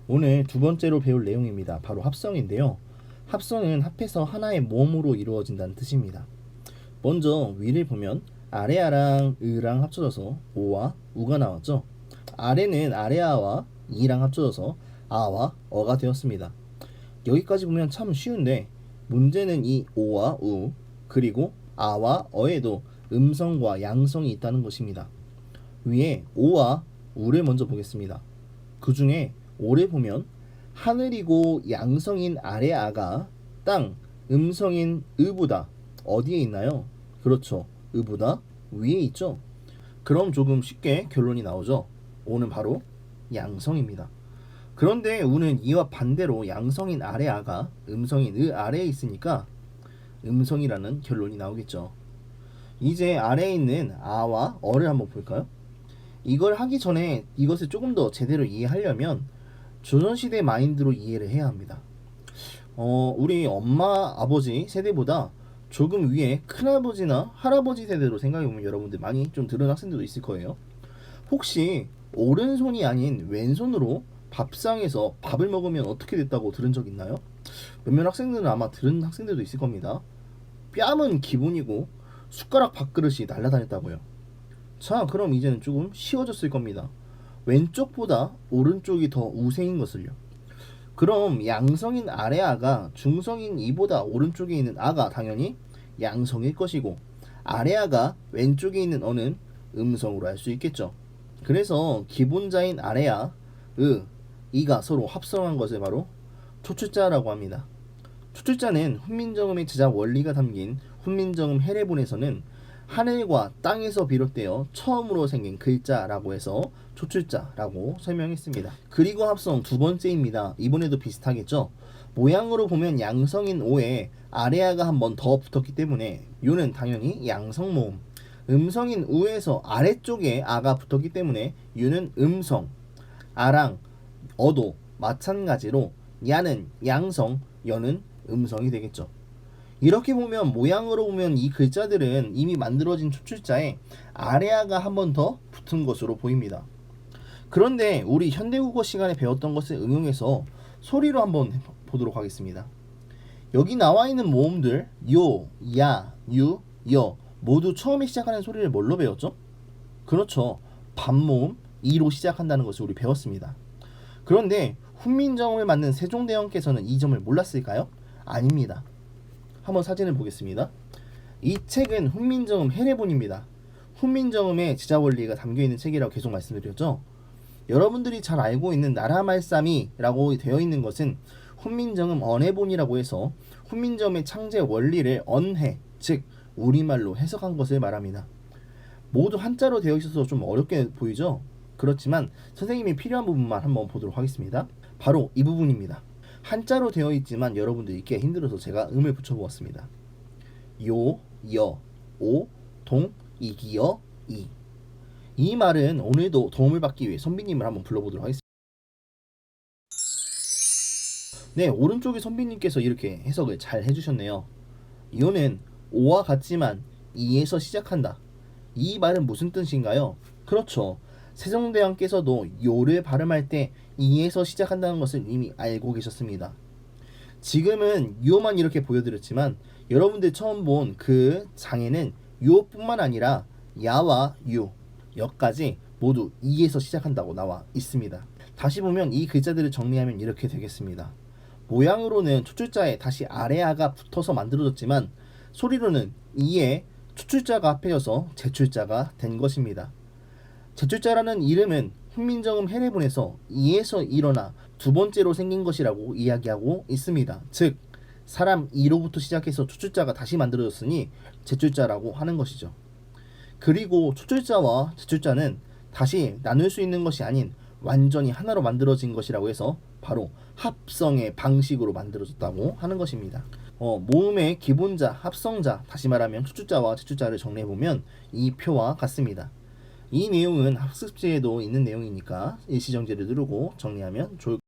오늘 두 번째로 배울 내용입니다. 바로 합성인데요. 합성은 합해서 하나의 모음으로 이루어진다는 뜻입니다. 먼저 위를 보면 아래아랑 으랑 합쳐져서 오와 우가 나왔죠. 아래는 아래아와 이랑 합쳐져서 아와 어가 되었습니다. 여기까지 보면 참 쉬운데 문제는 이 오와 우 그리고 아와 어에도 음성과 양성이 있다는 것입니다. 위에 오와 우를 먼저 보겠습니다. 그 중에 오를 보면 하늘이고 양성인 아래아가 땅 음성인 으보다 어디에 있나요? 그렇죠. 으보다 위에 있죠. 그럼 조금 쉽게 결론이 나오죠. 오는 바로 양성입니다. 그런데 우는 이와 반대로 양성인 아래아가 음성인 으 아래에 있으니까 음성이라는 결론이 나오겠죠. 이제 아래에 있는 아와 어를 한번 볼까요? 이걸 하기 전에 이것을 조금 더 제대로 이해하려면 조선시대 마인드로 이해를 해야 합니다. 우리 엄마 아버지 세대보다 조금 위에 큰아버지나 할아버지 세대로 생각해보면 여러분들 많이 좀 들은 학생들도 있을 거예요. 혹시 오른손이 아닌 왼손으로 밥상에서 밥을 먹으면 어떻게 됐다고 들은 적 있나요? 몇몇 학생들은 아마 들은 학생들도 있을 겁니다. 뺨은 기본이고 숟가락 밥그릇이 날아다녔다고요. 자, 그럼 이제는 조금 쉬워졌을 겁니다. 왼쪽보다 오른쪽이 더 우세인 것을요. 그럼 양성인 아래아가 중성인 이보다 오른쪽에 있는 아가 당연히 양성일 것이고 아래아가 왼쪽에 있는 어는 음성으로 할 수 있겠죠. 그래서 기본자인 아래아, 이가 서로 합성한 것을 바로 초출자라고 합니다. 초출자는 훈민정음의 제작 원리가 담긴 훈민정음 해례본에서는 하늘과 땅에서 비롯되어 처음으로 생긴 글자라고 해서 초출자라고 설명했습니다. 그리고 합성 두 번째입니다. 이번에도 비슷하겠죠? 모양으로 보면 양성인 오에 아래아가 한 번 더 붙었기 때문에 요는 당연히 양성모음, 음성인 우에서 아래쪽에 아가 붙었기 때문에 유는 음성, 아랑 어도 마찬가지로 야는 양성, 여는 음성이 되겠죠. 이렇게 보면 모양으로 보면 이 글자들은 이미 만들어진 초출자에 아래아가 한 번 더 붙은 것으로 보입니다. 그런데 우리 현대국어 시간에 배웠던 것을 응용해서 소리로 한번 보도록 하겠습니다. 여기 나와 있는 모음들 요, 야, 유, 여 모두 처음에 시작하는 소리를 뭘로 배웠죠? 그렇죠. 반모음 이로 시작한다는 것을 우리 배웠습니다. 그런데 훈민정음을 만든 세종대왕께서는 이 점을 몰랐을까요? 아닙니다. 한번 사진을 보겠습니다. 이 책은 훈민정음 해례본입니다. 훈민정음의 제작 원리가 담겨있는 책이라고 계속 말씀드렸죠. 여러분들이 잘 알고 있는 나라말싸미라고 되어 있는 것은 훈민정음 언해본이라고 해서 훈민정음의 창제 원리를 언해, 즉 우리말로 해석한 것을 말합니다. 모두 한자로 되어 있어서 좀 어렵게 보이죠? 그렇지만 선생님이 필요한 부분만 한번 보도록 하겠습니다. 바로 이 부분입니다. 한자로 되어 있지만 여러분들 읽기가 힘들어서 제가 음을 붙여보았습니다. 요, 여, 오, 동, 이기여, 이. 이 말은 오늘도 도움을 받기 위해 선비님을 한번 불러보도록 하겠습니다. 네, 오른쪽에 선비님께서 이렇게 해석을 잘 해주셨네요. 요는 오와 같지만 이에서 시작한다. 이 말은 무슨 뜻인가요? 그렇죠. 세종대왕께서도 요를 발음할 때 이에서 시작한다는 것을 이미 알고 계셨습니다. 지금은 요만 이렇게 보여드렸지만 여러분들 처음 본 그 장에는 요뿐만 아니라 야와 유, 여까지 모두 이에서 시작한다고 나와 있습니다. 다시 보면 이 글자들을 정리하면 이렇게 되겠습니다. 모양으로는 초출자에 다시 아래아가 붙어서 만들어졌지만 소리로는 이에 초출자가 합해져서 제출자가 된 것입니다. 제출자라는 이름은 훈민정음 해례본에서 이에서 일어나 두 번째로 생긴 것이라고 이야기하고 있습니다. 즉 사람 이로부터 시작해서 초출자가 다시 만들어졌으니 제출자라고 하는 것이죠. 그리고 초출자와 제출자는 다시 나눌 수 있는 것이 아닌 완전히 하나로 만들어진 것이라고 해서 바로 합성의 방식으로 만들어졌다고 하는 것입니다. 모음의 기본자, 합성자, 다시 말하면 초출자와 제출자를 정리해보면 이 표와 같습니다. 이 내용은 학습지에도 있는 내용이니까 일시정지를 누르고 정리하면 좋을 것 같습니다.